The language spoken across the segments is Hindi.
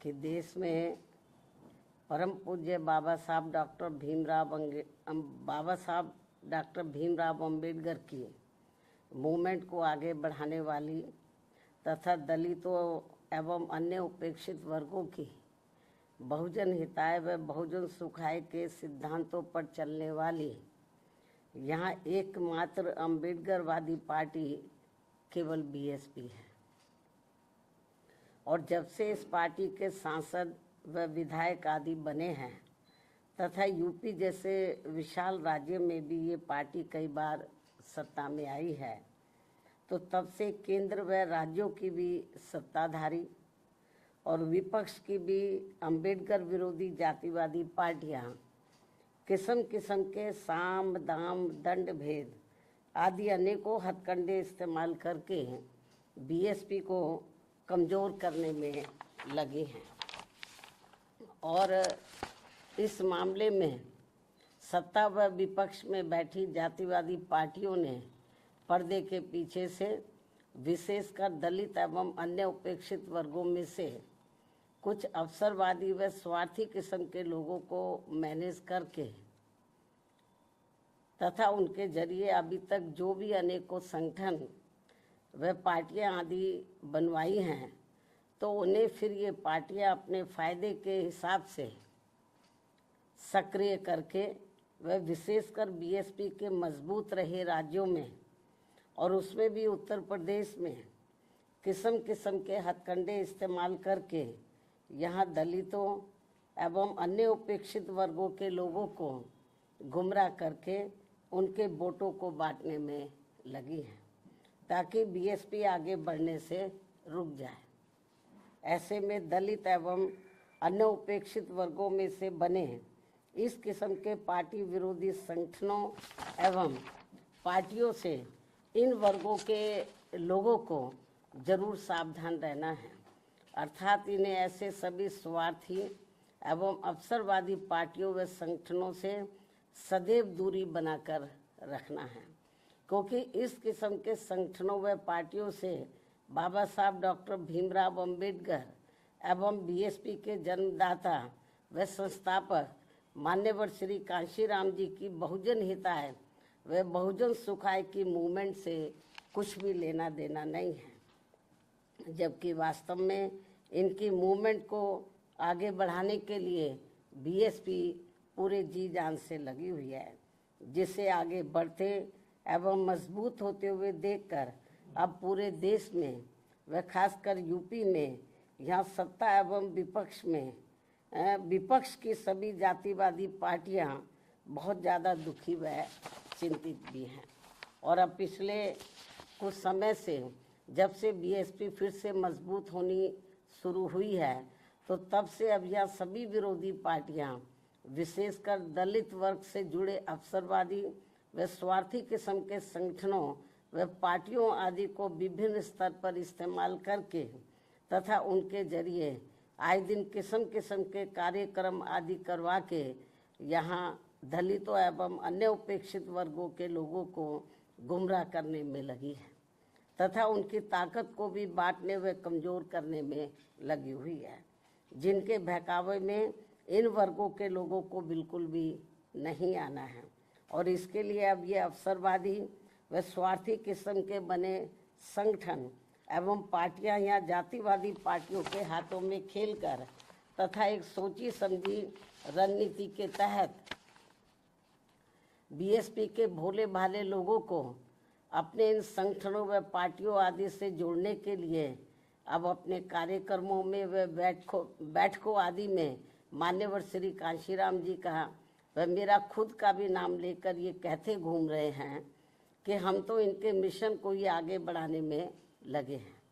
कि देश में परम पूज्य बाबा साहब डॉक्टर भीमराव अम्बेडकर की मूवमेंट को आगे बढ़ाने वाली तथा दलितों एवं अन्य उपेक्षित वर्गों की बहुजन हिताय व बहुजन सुखाय के सिद्धांतों पर चलने वाली यहाँ एकमात्र अम्बेडकरवादी पार्टी केवल बीएसपी है। और जब से इस पार्टी के सांसद व विधायक आदि बने हैं तथा यूपी जैसे विशाल राज्य में भी ये पार्टी कई बार सत्ता में आई है, तो तब से केंद्र व राज्यों की भी सत्ताधारी और विपक्ष की भी अम्बेडकर विरोधी जातिवादी पार्टियां किस्म किस्म के साम दाम दंड भेद आदि अनेकों हथकंडे इस्तेमाल करके बीएसपी को कमज़ोर करने में लगे हैं। और इस मामले में सत्ता व विपक्ष में बैठी जातिवादी पार्टियों ने पर्दे के पीछे से विशेषकर दलित एवं अन्य उपेक्षित वर्गों में से कुछ अवसरवादी व स्वार्थी किस्म के लोगों को मैनेज करके तथा उनके जरिए अभी तक जो भी अनेकों संगठन व पार्टियां आदि बनवाई हैं, तो उन्हें फिर ये पार्टियां अपने फायदे के हिसाब से सक्रिय करके व विशेषकर बीएसपी के मजबूत रहे राज्यों में और उसमें भी उत्तर प्रदेश में किस्म किस्म के हथकंडे इस्तेमाल करके यहाँ दलितों एवं अन्य उपेक्षित वर्गों के लोगों को गुमराह करके उनके वोटों को बांटने में लगी है ताकि बीएसपी आगे बढ़ने से रुक जाए। ऐसे में दलित एवं अन्य उपेक्षित वर्गों में से बने इस किस्म के पार्टी विरोधी संगठनों एवं पार्टियों से इन वर्गों के लोगों को जरूर सावधान रहना है, अर्थात इन्हें ऐसे सभी स्वार्थी एवं अवसरवादी पार्टियों व संगठनों से सदैव दूरी बनाकर रखना है, क्योंकि इस किस्म के संगठनों व पार्टियों से बाबा साहब डॉक्टर भीमराव अम्बेडकर एवं बीएसपी के जन्मदाता व संस्थापक मान्यवर श्री कांशीराम जी की बहुजन हिताय व बहुजन सुखाय की मूवमेंट से कुछ भी लेना देना नहीं है, जबकि वास्तव में इनकी मूवमेंट को आगे बढ़ाने के लिए बीएसपी पूरे जी जान से लगी हुई है, जिसे आगे बढ़ते एवं मजबूत होते हुए देखकर अब पूरे देश में व खासकर यूपी में यहाँ सत्ता एवं विपक्ष की सभी जातिवादी पार्टियां बहुत ज़्यादा दुखी व चिंतित भी हैं। और अब पिछले कुछ समय से जब से बीएसपी फिर से मजबूत होनी शुरू हुई है, तो तब से अब यह सभी विरोधी पार्टियां विशेषकर दलित वर्ग से जुड़े अवसरवादी व स्वार्थी किस्म के संगठनों व पार्टियों आदि को विभिन्न स्तर पर इस्तेमाल करके तथा उनके जरिए आए दिन किस्म किस्म के कार्यक्रम आदि करवा के यहाँ दलितों एवं अन्य उपेक्षित वर्गों के लोगों को गुमराह करने में लगी है तथा उनकी ताकत को भी बांटने व कमज़ोर करने में लगी हुई है, जिनके बहकावे में इन वर्गों के लोगों को बिल्कुल भी नहीं आना है। और इसके लिए अब ये अवसरवादी व स्वार्थी किस्म के बने संगठन एवं पार्टियां यहाँ जातिवादी पार्टियों के हाथों में खेलकर तथा एक सोची समझी रणनीति के तहत बीएसपी के भोले भाले लोगों को अपने इन संगठनों व पार्टियों आदि से जोड़ने के लिए अब अपने कार्यक्रमों में व बैठकों आदि में मान्यवर श्री कांशीराम जी का व मेरा खुद का भी नाम लेकर ये कहते घूम रहे हैं कि हम तो इनके मिशन को ही आगे बढ़ाने में लगे हैं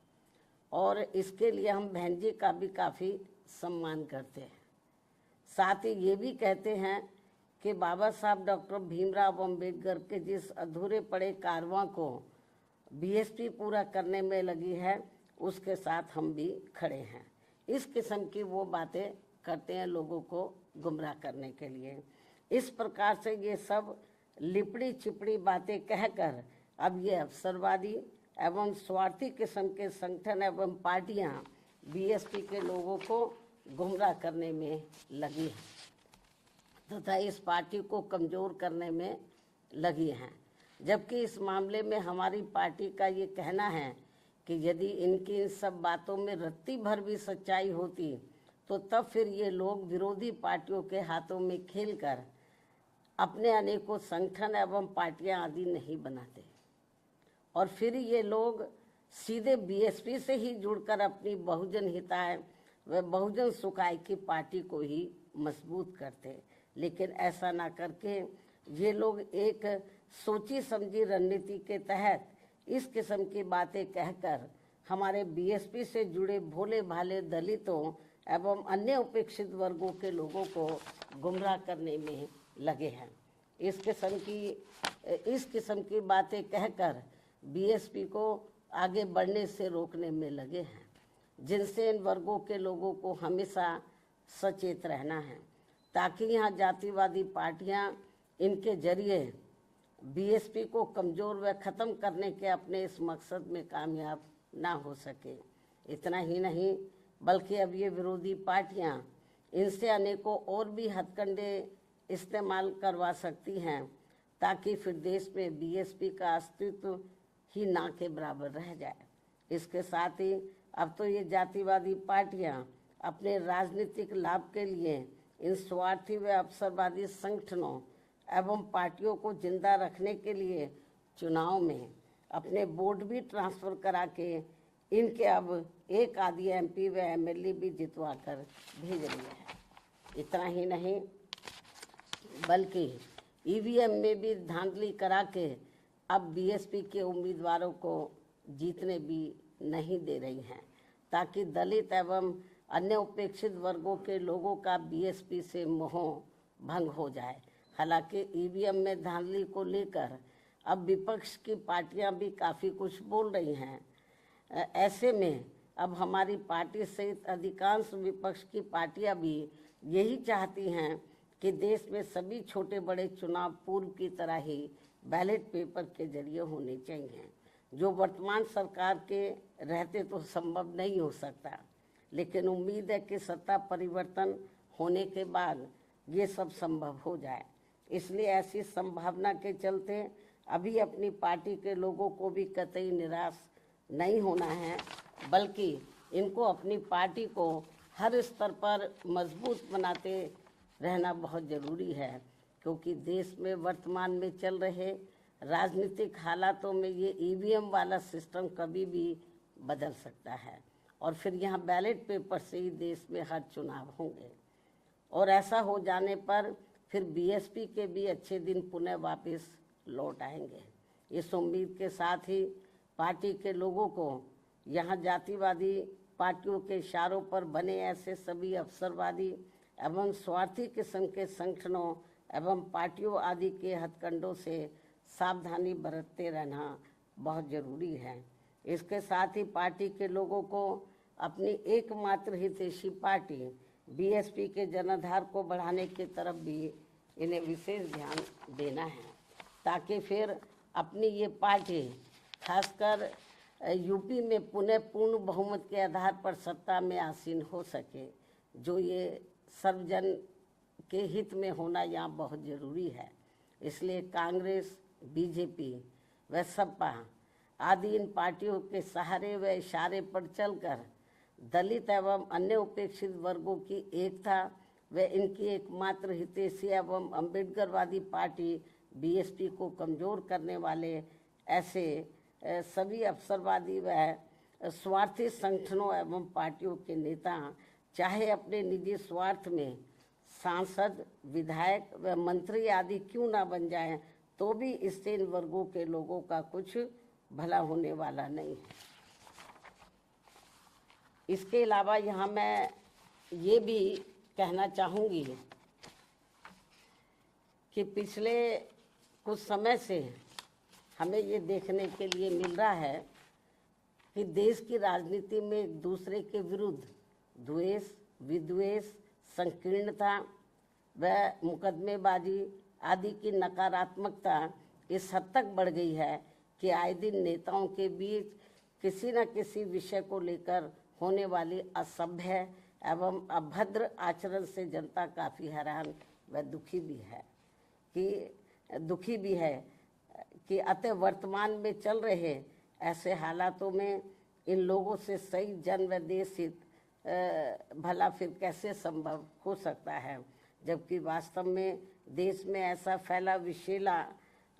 और इसके लिए हम बहन जी का भी काफ़ी सम्मान करते हैं। साथ ही ये भी कहते हैं कि बाबा साहब डॉक्टर भीमराव अम्बेडकर के जिस अधूरे पड़े कारवां को बीएसपी पूरा करने में लगी है, उसके साथ हम भी खड़े हैं। इस किस्म की वो बातें करते हैं लोगों को गुमराह करने के लिए। इस प्रकार से ये सब लिपड़ी चिपड़ी बातें कहकर अब ये अवसरवादी एवं स्वार्थी किस्म के संगठन एवं पार्टियां बीएसपी के लोगों को गुमराह करने में लगी है तथा इस पार्टी को कमज़ोर करने में लगी हैं। जबकि इस मामले में हमारी पार्टी का ये कहना है कि यदि इनकी इन सब बातों में रत्ती भर भी सच्चाई होती तो तब फिर ये लोग विरोधी पार्टियों के हाथों में खेलकर अपने अनेकों संगठन एवं पार्टियां आदि नहीं बनाते और फिर ये लोग सीधे बीएसपी से ही जुड़कर अपनी बहुजन हिताय व बहुजन सुखाय की पार्टी को ही मजबूत करते। लेकिन ऐसा ना करके ये लोग एक सोची समझी रणनीति के तहत इस किस्म की बातें कहकर हमारे बीएसपी से जुड़े भोले भाले दलितों एवं अन्य उपेक्षित वर्गों के लोगों को गुमराह करने में लगे हैं। इस किस्म की बातें कहकर बीएसपी को आगे बढ़ने से रोकने में लगे हैं, जिनसे इन वर्गों के लोगों को हमेशा सचेत रहना है ताकि यहाँ जातिवादी पार्टियाँ इनके जरिए बीएसपी को कमज़ोर व ख़त्म करने के अपने इस मकसद में कामयाब ना हो सके। इतना ही नहीं बल्कि अब ये विरोधी पार्टियां इनसे अनेकों और भी हथकंडे इस्तेमाल करवा सकती हैं ताकि फिर देश में बीएसपी का अस्तित्व ही ना के बराबर रह जाए। इसके साथ ही अब तो ये जातिवादी पार्टियां अपने राजनीतिक लाभ के लिए इन स्वार्थी व अवसरवादी संगठनों एवं पार्टियों को जिंदा रखने के लिए चुनाव में अपने वोट भी ट्रांसफ़र करा के इनके अब एक आधी एमपी व एमएलए भी जितवा कर भेज रही है। इतना ही नहीं बल्कि ईवीएम में भी धांधली करा के अब बीएसपी के उम्मीदवारों को जीतने भी नहीं दे रही हैं ताकि दलित एवं अन्य उपेक्षित वर्गों के लोगों का बीएसपी से मोह भंग हो जाए। हालांकि ईवीएम में धांधली को लेकर अब विपक्ष की पार्टियां भी काफ़ी कुछ बोल रही हैं। ऐसे में अब हमारी पार्टी सहित अधिकांश विपक्ष की पार्टियां भी यही चाहती हैं कि देश में सभी छोटे बड़े चुनाव पूर्व की तरह ही बैलेट पेपर के जरिए होने चाहिए, जो वर्तमान सरकार के रहते तो संभव नहीं हो सकता। लेकिन उम्मीद है कि सत्ता परिवर्तन होने के बाद ये सब संभव हो जाए। इसलिए ऐसी संभावना के चलते अभी अपनी पार्टी के लोगों को भी कतई निराश नहीं होना है, बल्कि इनको अपनी पार्टी को हर स्तर पर मजबूत बनाते रहना बहुत ज़रूरी है, क्योंकि देश में वर्तमान में चल रहे राजनीतिक हालातों में ये ईवीएम वाला सिस्टम कभी भी बदल सकता है और फिर यहाँ बैलेट पेपर से ही देश में हर चुनाव होंगे और ऐसा हो जाने पर फिर बीएसपी के भी अच्छे दिन पुनः वापस लौट आएंगे। इस उम्मीद के साथ ही पार्टी के लोगों को यहाँ जातिवादी पार्टियों के इशारों पर बने ऐसे सभी अवसरवादी एवं स्वार्थी किस्म के संगठनों एवं पार्टियों आदि के हथकंडों से सावधानी बरतते रहना बहुत ज़रूरी है। इसके साथ ही पार्टी के लोगों को अपनी एकमात्र हितैषी पार्टी बीएसपी के जनाधार को बढ़ाने की तरफ भी इन्हें विशेष ध्यान देना है ताकि फिर अपनी ये पार्टी खासकर यूपी में पुनः पूर्ण बहुमत के आधार पर सत्ता में आसीन हो सके, जो ये सर्वजन के हित में होना यहाँ बहुत ज़रूरी है। इसलिए कांग्रेस, बीजेपी व सपा आदि इन पार्टियों के सहारे व इशारे पर चलकर दलित एवं अन्य उपेक्षित वर्गों की एकता व इनकी एकमात्र हितैषी एवं अम्बेडकरवादी पार्टी बीएसपी को कमज़ोर करने वाले ऐसे सभी अवसरवादी व स्वार्थी संगठनों एवं पार्टियों के नेता चाहे अपने निजी स्वार्थ में सांसद, विधायक व मंत्री आदि क्यों ना बन जाएं, तो भी इससे इन वर्गों के लोगों का कुछ भला होने वाला नहीं है। इसके अलावा यहाँ मैं ये भी कहना चाहूँगी कि पिछले कुछ समय से हमें ये देखने के लिए मिल रहा है कि देश की राजनीति में एक दूसरे के विरुद्ध द्वेष, विद्वेष, संकीर्णता व मुकदमेबाजी आदि की नकारात्मकता इस हद तक बढ़ गई है कि आए दिन नेताओं के बीच किसी न किसी विषय को लेकर होने वाली असभ्य एवं अभद्र आचरण से जनता काफ़ी हैरान व दुखी भी है कि अतः वर्तमान में चल रहे ऐसे हालातों में इन लोगों से सही जन व देश हित भला फिर कैसे संभव हो सकता है, जबकि वास्तव में देश में ऐसा फैला विषैला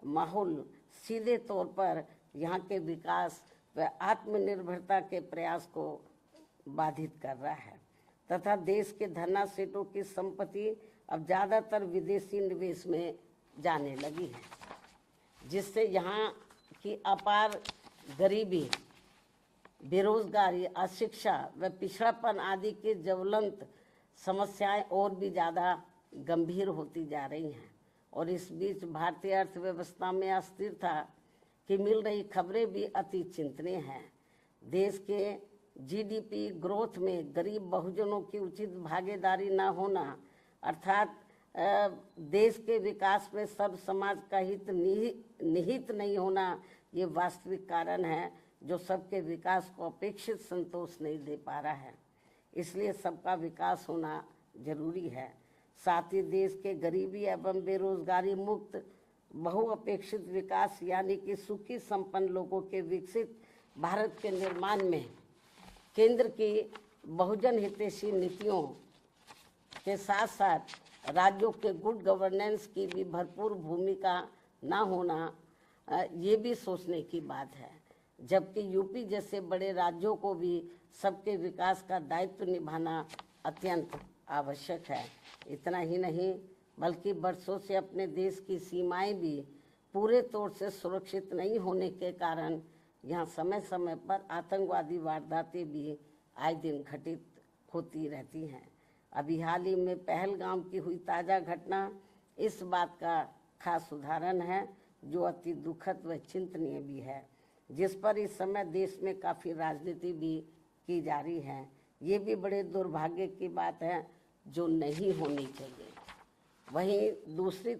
माहौल सीधे तौर पर यहाँ के विकास व आत्मनिर्भरता के प्रयास को बाधित कर रहा है तथा देश के धन्ना सेठों की संपत्ति अब ज़्यादातर विदेशी निवेश में जाने लगी है, जिससे यहाँ की अपार गरीबी, बेरोजगारी, अशिक्षा व पिछड़ापन आदि की ज्वलंत समस्याएं और भी ज़्यादा गंभीर होती जा रही हैं। और इस बीच भारतीय अर्थव्यवस्था में अस्थिरता की मिल रही खबरें भी अति चिंतनीय हैं। देश के जीडीपी ग्रोथ में गरीब बहुजनों की उचित भागीदारी न होना अर्थात देश के विकास में सर्व समाज का हित निहित नहीं होना, ये वास्तविक कारण है जो सबके विकास को अपेक्षित संतोष नहीं दे पा रहा है। इसलिए सबका विकास होना जरूरी है। साथ ही देश के गरीबी एवं बेरोजगारी मुक्त बहुअपेक्षित विकास यानी कि सुखी संपन्न लोगों के विकसित भारत के निर्माण में केंद्र की बहुजन हितैषी नीतियों के साथ साथ राज्यों के गुड गवर्नेंस की भी भरपूर भूमिका न होना ये भी सोचने की बात है, जबकि यूपी जैसे बड़े राज्यों को भी सबके विकास का दायित्व निभाना अत्यंत आवश्यक है। इतना ही नहीं बल्कि वर्षों से अपने देश की सीमाएं भी पूरे तौर से सुरक्षित नहीं होने के कारण यहाँ समय समय पर आतंकवादी वारदातें भी आए दिन घटित होती रहती हैं। अभी हाल ही में पहलगाम की हुई ताज़ा घटना इस बात का खास उदाहरण है, जो अति दुखद व चिंतनीय भी है, जिस पर इस समय देश में काफ़ी राजनीति भी की जा रही है। ये भी बड़े दुर्भाग्य की बात है जो नहीं होनी चाहिए। वहीं दूसरी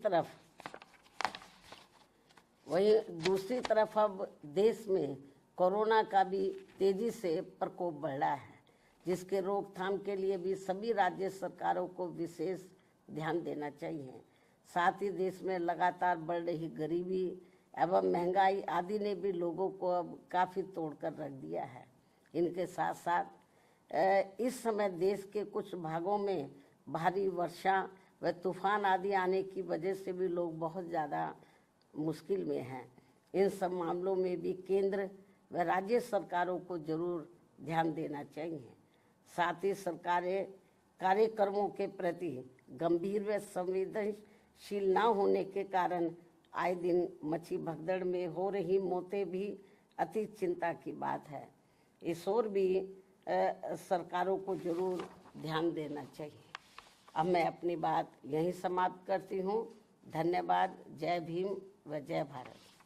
तरफ अब देश में कोरोना का भी तेजी से प्रकोप बढ़ रहा है, जिसके रोकथाम के लिए भी सभी राज्य सरकारों को विशेष ध्यान देना चाहिए। साथ ही देश में लगातार बढ़ रही गरीबी एवं महंगाई आदि ने भी लोगों को अब काफ़ी तोड़कर रख दिया है। इनके साथ साथ इस समय देश के कुछ भागों में भारी वर्षा व तूफान आदि आने की वजह से भी लोग बहुत ज़्यादा मुश्किल में हैं। इन सब मामलों में भी केंद्र व राज्य सरकारों को जरूर ध्यान देना चाहिए। साथ ही सरकारें कार्यक्रमों के प्रति गंभीर व संवेदनशील न होने के कारण आए दिन मची भगदड़ में हो रही मौतें भी अति चिंता की बात है। इस ओर भी सरकारों को जरूर ध्यान देना चाहिए। अब मैं अपनी बात यहीं समाप्त करती हूँ। धन्यवाद। जय भीम व जय भारत।